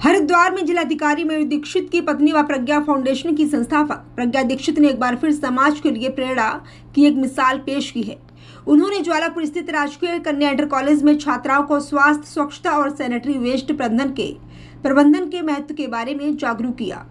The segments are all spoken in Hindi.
हरिद्वार में जिलाधिकारी मयूर दीक्षित की पत्नी व प्रज्ञा फाउंडेशन की संस्थापक प्रज्ञा दीक्षित ने एक बार फिर समाज के लिए प्रेरणा की एक मिसाल पेश की है। उन्होंने ज्वालापुर स्थित राजकीय कन्या इंटर कॉलेज में छात्राओं को स्वास्थ्य, स्वच्छता और सैनिटरी वेस्ट प्रबंधन के महत्व के बारे में जागरूक किया।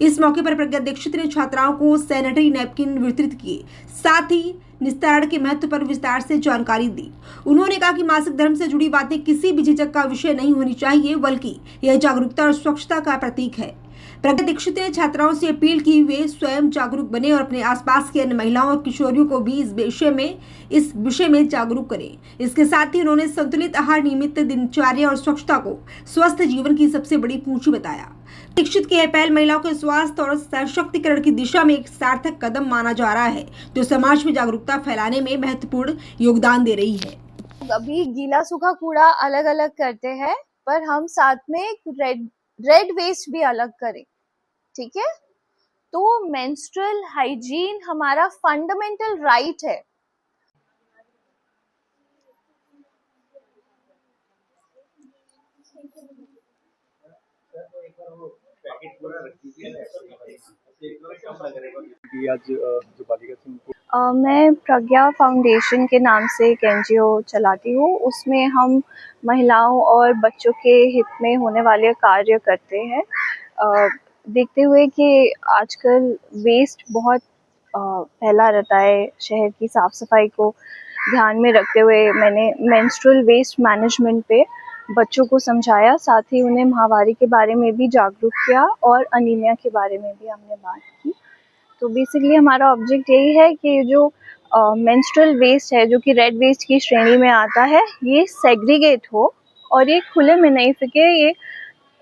इस मौके पर प्रज्ञा दीक्षित ने छात्राओं को सैनिटरी नैपकिन वितरित किए, साथ ही निस्तारण के महत्व पर विस्तार से जानकारी दी। उन्होंने कहा कि मासिक धर्म से जुड़ी बातें किसी भी झिझक का विषय नहीं होनी चाहिए, बल्कि यह जागरूकता और स्वच्छता का प्रतीक है। प्रज्ञा दीक्षित ने छात्राओं से अपील की वे स्वयं जागरूक बने और अपने आसपास की अन्य महिलाओं और किशोरियों को भी इस विषय में जागरूक करें। इसके साथ ही उन्होंने संतुलित आहार, नियमित दिनचर्या और स्वच्छता को स्वस्थ जीवन की सबसे बड़ी पूंजी बताया। दीक्षित की यह पहल महिलाओं के स्वास्थ्य और सशक्तिकरण की दिशा में एक सार्थक कदम माना जा रहा है, जो समाज में जागरूकता फैलाने में महत्वपूर्ण योगदान दे रही है। अभी गीला सूखा कूड़ा अलग अलग करते हैं, पर हम साथ में रेड वेस्ट भी अलग करें, ठीक है। तो मेंस्ट्रुअल हाइजीन हमारा फंडामेंटल राइट है। मैं प्रज्ञा फाउंडेशन के नाम से एक एनजीओ चलाती हूँ। उसमें हम महिलाओं और बच्चों के हित में होने वाले कार्य करते हैं। देखते हुए कि आजकल वेस्ट बहुत फैला रहता है, शहर की साफ़ सफाई को ध्यान में रखते हुए मैंने मेंस्ट्रुअल वेस्ट मैनेजमेंट पे बच्चों को समझाया, साथ ही उन्हें माहवारी के बारे में भी जागरूक किया और अनीमिया के बारे में भी हमने बात की। तो बेसिकली हमारा ऑब्जेक्ट यही है कि जो मेंस्ट्रुअल वेस्ट है, जो कि रेड वेस्ट की श्रेणी में आता है, ये सेग्रीगेट हो और ये खुले में नहीं फेंके, ये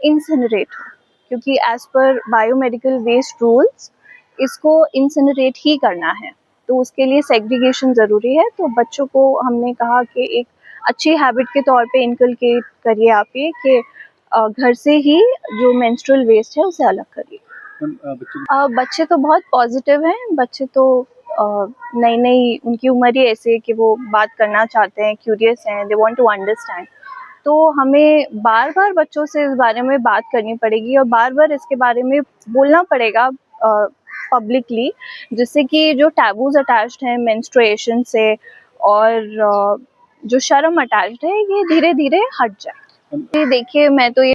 इंसिनरेट हो, क्योंकि as per biomedical waste rules इसको इंसिनरेट ही करना है, तो उसके लिए सेग्रीगेशन ज़रूरी है। तो बच्चों को हमने कहा कि एक अच्छी हैबिट के तौर पे इनकलकेट करिए आप ये कि घर से ही जो मेंस्ट्रुअल वेस्ट है उसे अलग करिए। बच्चे तो बहुत पॉजिटिव हैं। बच्चे तो नई उनकी उम्र ही ऐसे है कि वो बात करना चाहते हैं, क्यूरियस हैं, दे वांट टू अंडरस्टैंड। तो हमें बार-बार बच्चों से इस बारे में बात करनी पड़ेगी और बार-बार इसके बारे में बोलना पड़ेगा पब्लिकली, जिससे कि जो टैबूज अटैच्ड हैं मेंस्ट्रुएशन से और जो शर्म अटैच्ड है, ये धीरे-धीरे हट जाए। देखिए, मैं तो ये